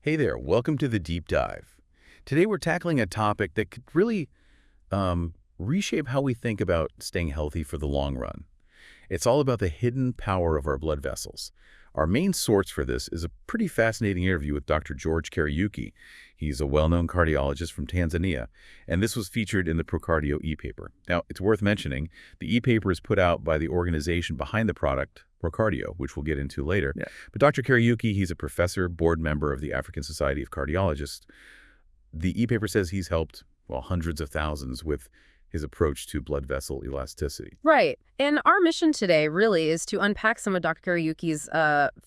Hey there, welcome to the deep dive. Today we're tackling a topic that could really reshape how we think about staying healthy for the long run. It's all about the hidden power of our blood vessels. Our main source for this is a pretty fascinating interview with Dr. George Keryuki. He's a well-known cardiologist from Tanzania, and this was featured in the ProCardio e-paper. Now, it's worth mentioning, the e-paper is put out by the organization behind the product, ProCardio, which we'll get into later. Yeah. But Dr. Keryuki, he's a professor, board member of the African Society of Cardiologists. The e-paper says he's helped, well, hundreds of thousands with his approach to blood vessel elasticity. Right. And our mission today really is to unpack some of Dr. Keryuki's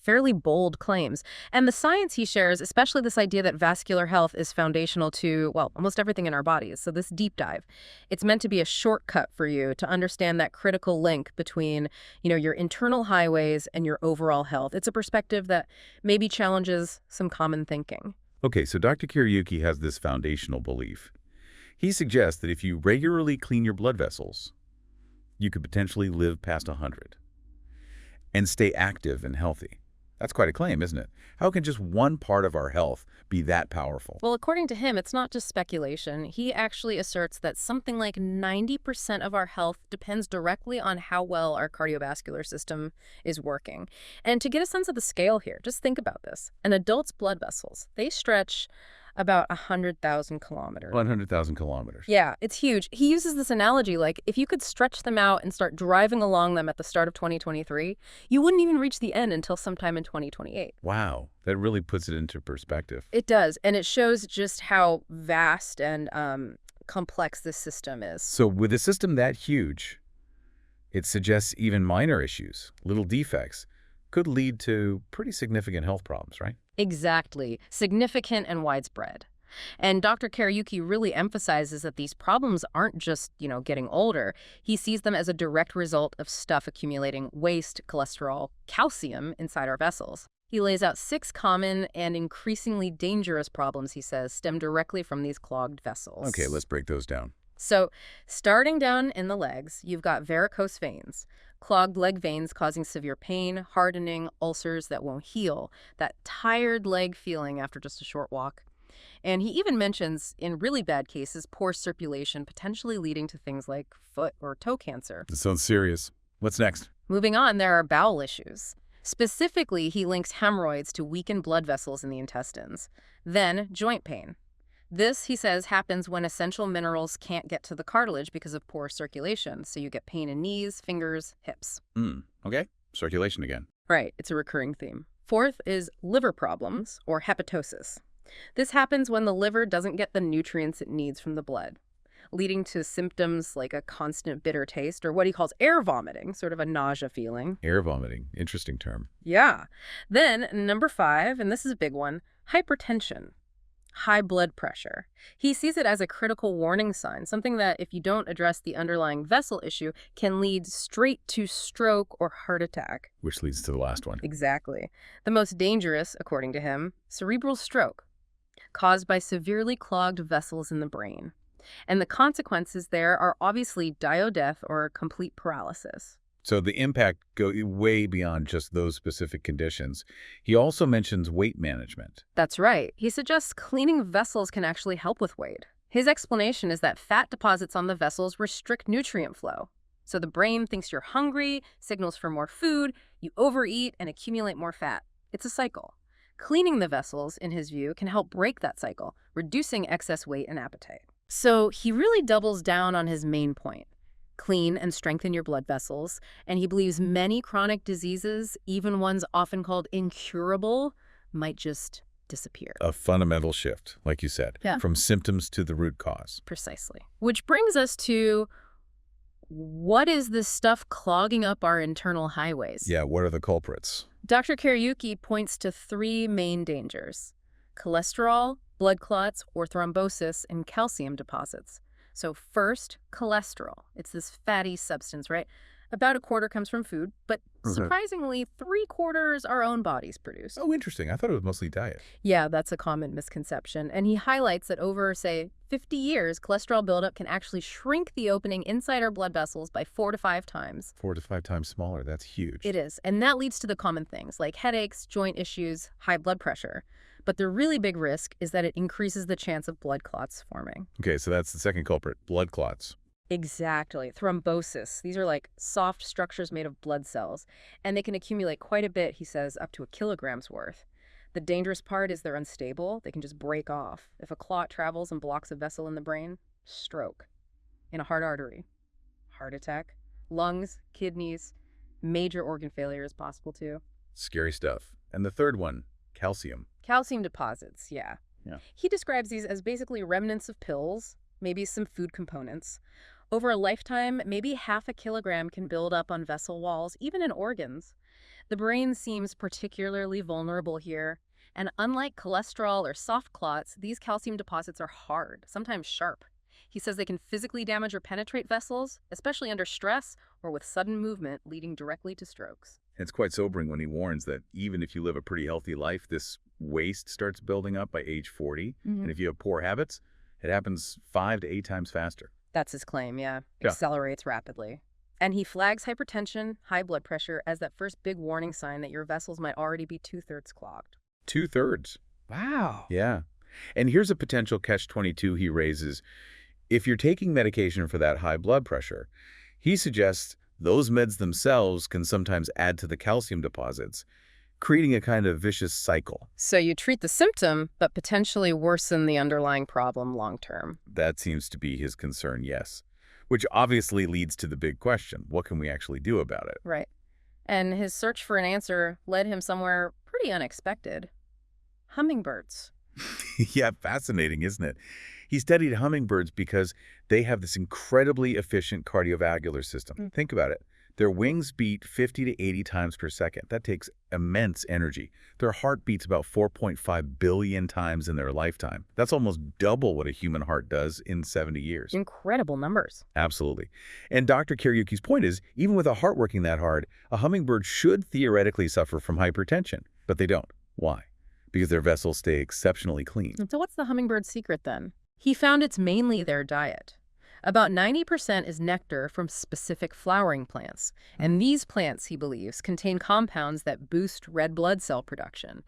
fairly bold claims. And the science he shares, especially this idea that vascular health is foundational to, well, almost everything in our bodies. So this deep dive, it's meant to be a shortcut for you to understand that critical link between, your internal highways and your overall health. It's a perspective that maybe challenges some common thinking. Okay, so Dr. Keryuki has this foundational belief. He suggests that if you regularly clean your blood vessels, you could potentially live past 100 and stay active and healthy. That's quite a claim, isn't it? How can just one part of our health be that powerful? Well, according to him, it's not just speculation. He actually asserts that something like 90% of our health depends directly on how well our cardiovascular system is working. And to get a sense of the scale here, just think about this. An adult's blood vessels, they stretch about 100,000 kilometers. 100,000 kilometers. Yeah, it's huge. He uses this analogy like if you could stretch them out and start driving along them at the start of 2023, you wouldn't even reach the end until sometime in 2028. Wow, that really puts it into perspective. It does, and it shows just how vast and complex this system is. So with a system that huge, it suggests even minor issues, little defects, could lead to pretty significant health problems, right? Exactly. Significant and widespread. And Dr. Keryuki really emphasizes that these problems aren't just, getting older. He sees them as a direct result of stuff accumulating waste, cholesterol, calcium inside our vessels. He lays out 6 common and increasingly dangerous problems, he says, stem directly from these clogged vessels. Okay, let's break those down. So, starting down in the legs, you've got varicose veins. Clogged leg veins causing severe pain, hardening, ulcers that won't heal, that tired leg feeling after just a short walk. And he even mentions, in really bad cases, poor circulation, potentially leading to things like foot or toe cancer. This sounds serious. What's next? Moving on, there are bowel issues. Specifically, he links hemorrhoids to weakened blood vessels in the intestines. Then, joint pain. This, he says, happens when essential minerals can't get to the cartilage because of poor circulation. So you get pain in knees, fingers, hips. Okay. Circulation again. Right. It's a recurring theme. 4th is liver problems, or hepatosis. This happens when the liver doesn't get the nutrients it needs from the blood, leading to symptoms like a constant bitter taste, or what he calls air vomiting, sort of a nausea feeling. Air vomiting. Interesting term. Yeah. Then, number 5, and this is a big one, hypertension. High blood pressure. He sees it as a critical warning sign, something that if you don't address the underlying vessel issue can lead straight to stroke or heart attack. Which leads to the last one. Exactly. The most dangerous, according to him, cerebral stroke, caused by severely clogged vessels in the brain. And the consequences there are obviously death or complete paralysis. So the impact goes way beyond just those specific conditions. He also mentions weight management. That's right. He suggests cleaning vessels can actually help with weight. His explanation is that fat deposits on the vessels restrict nutrient flow. So the brain thinks you're hungry, signals for more food, you overeat and accumulate more fat. It's a cycle. Cleaning the vessels, in his view, can help break that cycle, reducing excess weight and appetite. So he really doubles down on his main point. Clean and strengthen your blood vessels, and he believes many chronic diseases, even ones often called incurable, might just disappear. A fundamental shift, like you said, from symptoms to the root cause. Precisely. Which brings us to, what is this stuff clogging up our internal highways? Yeah, what are the culprits? Dr. Keryuki points to 3 main dangers: cholesterol, blood clots, or thrombosis, and calcium deposits. So first, cholesterol. It's this fatty substance, right? About 1/4 comes from food, but surprisingly, 3/4 our own bodies produce. Oh, interesting. I thought it was mostly diet. Yeah, that's a common misconception. And he highlights that over, say, 50 years, cholesterol buildup can actually shrink the opening inside our blood vessels by 4 to 5 times. 4 to 5 times smaller. That's huge. It is. And that leads to the common things like headaches, joint issues, high blood pressure. But the really big risk is that it increases the chance of blood clots forming. Okay, so that's the second culprit, blood clots. Exactly. Thrombosis. These are like soft structures made of blood cells, and they can accumulate quite a bit, he says, up to a kilogram's worth. The dangerous part is they're unstable. They can just break off. If a clot travels and blocks a vessel in the brain, stroke. In a heart artery, heart attack. Lungs, kidneys, major organ failure is possible too. Scary stuff. And the third one, calcium. Calcium deposits, yeah. Yeah. He describes these as basically remnants of pills, maybe some food components. Over a lifetime, maybe half a kilogram can build up on vessel walls, even in organs. The brain seems particularly vulnerable here, and unlike cholesterol or soft clots, these calcium deposits are hard, sometimes sharp. He says they can physically damage or penetrate vessels, especially under stress or with sudden movement, leading directly to strokes. It's quite sobering when he warns that even if you live a pretty healthy life, this waste starts building up by age 40. And if you have poor habits, it happens 5 to 8 times faster. That's his claim, yeah. Yeah. Accelerates rapidly. And he flags hypertension, high blood pressure as that first big warning sign that your vessels might already be 2/3 clogged. 2/3. Wow. Yeah. And here's a potential catch-22 he raises. If you're taking medication for that high blood pressure, he suggests those meds themselves can sometimes add to the calcium deposits, creating a kind of vicious cycle. So you treat the symptom, but potentially worsen the underlying problem long term. That seems to be his concern, yes. Which obviously leads to the big question. What can we actually do about it? Right. And his search for an answer led him somewhere pretty unexpected. Hummingbirds. Yeah, fascinating, isn't it? He studied hummingbirds because they have this incredibly efficient cardiovascular system. Think about it. Their wings beat 50 to 80 times per second. That takes immense energy. Their heart beats about 4.5 billion times in their lifetime. That's almost double what a human heart does in 70 years. Incredible numbers. Absolutely. And Dr. Keryuki's point is, even with a heart working that hard, a hummingbird should theoretically suffer from hypertension. But they don't. Why? Because their vessels stay exceptionally clean. So what's the hummingbird's secret then? He found it's mainly their diet. About 90% is nectar from specific flowering plants. And these plants, he believes, contain compounds that boost red blood cell production.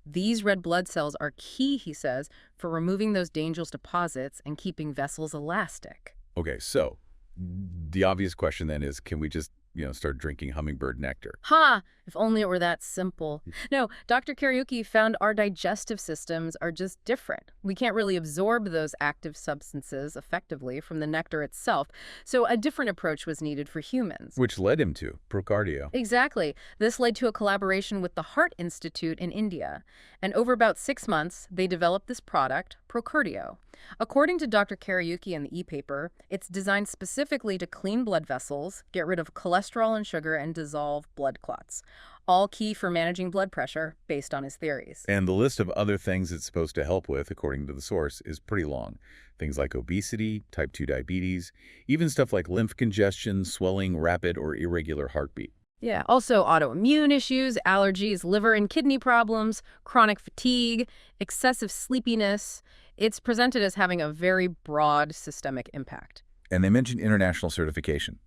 These red blood cells are key, he says, for removing those dangerous deposits and keeping vessels elastic. Okay, so the obvious question then is, can we just, start drinking hummingbird nectar? Ha! If only it were that simple. No, Dr. Keryuki found our digestive systems are just different. We can't really absorb those active substances effectively from the nectar itself, so a different approach was needed for humans. Which led him to ProCardio. Exactly. This led to a collaboration with the Heart Institute in India. And over about 6 months, they developed this product, ProCardio. According to Dr. Keryuki in the e-paper, it's designed specifically to clean blood vessels, get rid of cholesterol and sugar, and dissolve blood clots. All key for managing blood pressure based on his theories. And the list of other things it's supposed to help with, according to the source, is pretty long. Things like obesity, type 2 diabetes, even stuff like lymph congestion, swelling, rapid or irregular heartbeat. Yeah, also autoimmune issues, allergies, liver and kidney problems, chronic fatigue, excessive sleepiness. It's presented as having a very broad systemic impact. And they mentioned international certification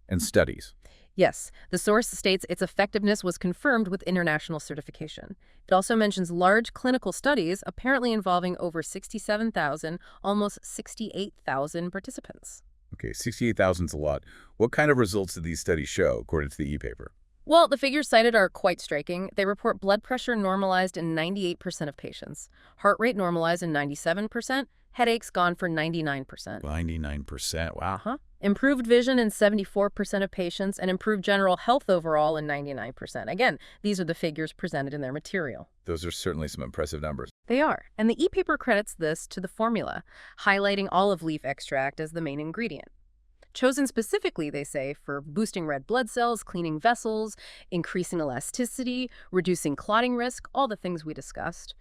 and studies. Yes, the source states its effectiveness was confirmed with international certification. It also mentions large clinical studies apparently involving over 67,000, almost 68,000 participants. Okay, 68,000 is a lot. What kind of results did these studies show, according to the e-paper? Well, the figures cited are quite striking. They report blood pressure normalized in 98% of patients, heart rate normalized in 97%, headaches gone for 99%. 99%, wow. Improved vision in 74% of patients, and improved general health overall in 99%. Again, these are the figures presented in their material. Those are certainly some impressive numbers. They are, and the e-paper credits this to the formula, highlighting olive leaf extract as the main ingredient. Chosen specifically, they say, for boosting red blood cells, cleaning vessels, increasing elasticity, reducing clotting risk, all the things we discussed.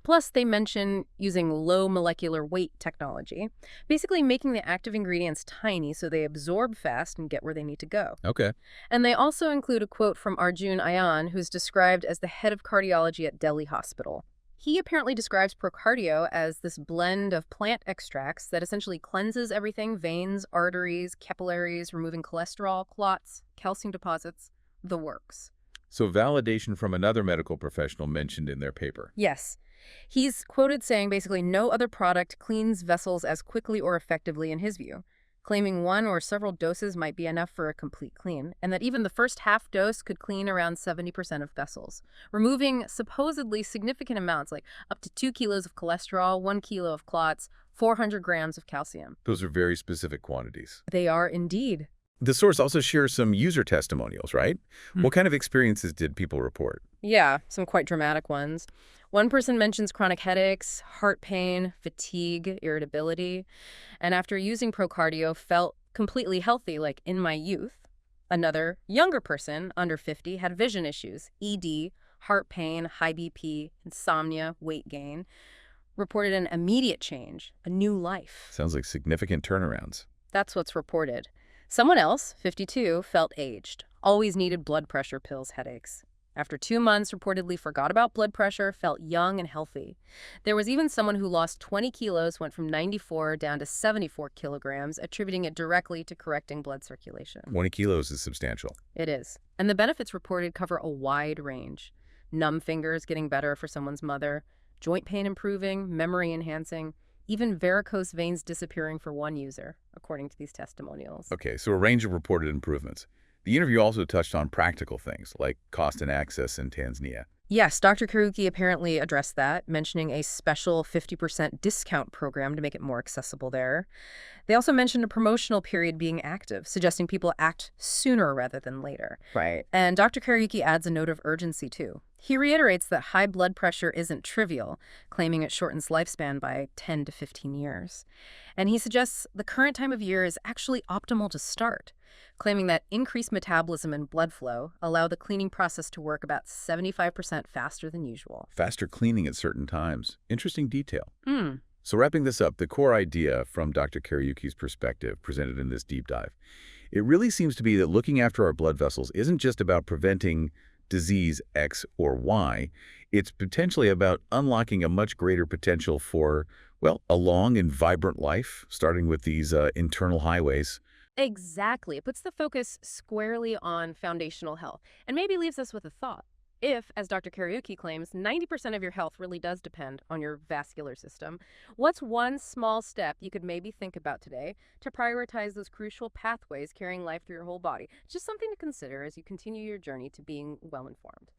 Plus, they mention using low molecular weight technology, basically making the active ingredients tiny so they absorb fast and get where they need to go. Okay. And they also include a quote from Arjun Ayan, who's described as the head of cardiology at Delhi Hospital. He apparently describes ProCardio as this blend of plant extracts that essentially cleanses everything: veins, arteries, capillaries, removing cholesterol, clots, calcium deposits, the works. So validation from another medical professional mentioned in their paper. Yes. He's quoted saying basically no other product cleans vessels as quickly or effectively in his view, claiming one or several doses might be enough for a complete clean, and that even the first half dose could clean around 70% of vessels, removing supposedly significant amounts like up to 2 kilos of cholesterol, 1 kilo of clots, 400 grams of calcium. Those are very specific quantities. They are indeed. The source also shares some user testimonials, right? What kind of experiences did people report? Yeah, some quite dramatic ones. One person mentions chronic headaches, heart pain, fatigue, irritability, and after using ProCardio felt completely healthy, like in my youth. Another, younger person, under 50, had vision issues, ED, heart pain, high BP, insomnia, weight gain, reported an immediate change, a new life. Sounds like significant turnarounds. That's what's reported. Someone else, 52, felt aged, always needed blood pressure pills, headaches. After 2 months, reportedly forgot about blood pressure, felt young and healthy. There was even someone who lost 20 kilos, went from 94 down to 74 kilograms, attributing it directly to correcting blood circulation. 20 kilos is substantial. It is. And the benefits reported cover a wide range. Numb fingers getting better for someone's mother, joint pain improving, memory enhancing, even varicose veins disappearing for one user, according to these testimonials. Okay, so a range of reported improvements. The interview also touched on practical things like cost and access in Tanzania. Yes, Dr. Keryuki apparently addressed that, mentioning a special 50% discount program to make it more accessible there. They also mentioned a promotional period being active, suggesting people act sooner rather than later. Right. And Dr. Keryuki adds a note of urgency, too. He reiterates that high blood pressure isn't trivial, claiming it shortens lifespan by 10 to 15 years. And he suggests the current time of year is actually optimal to start, claiming that increased metabolism and blood flow allow the cleaning process to work about 75% faster than usual. Faster cleaning at certain times. Interesting detail. Hmm. So wrapping this up, the core idea from Dr. Keryuki's perspective presented in this deep dive, it really seems to be that looking after our blood vessels isn't just about preventing disease X or Y. It's potentially about unlocking a much greater potential for, well, a long and vibrant life, starting with these internal highways. Exactly. It puts the focus squarely on foundational health and maybe leaves us with a thought. If, as Dr. Keryuki claims, 90% of your health really does depend on your vascular system, what's one small step you could maybe think about today to prioritize those crucial pathways carrying life through your whole body? Just something to consider as you continue your journey to being well-informed.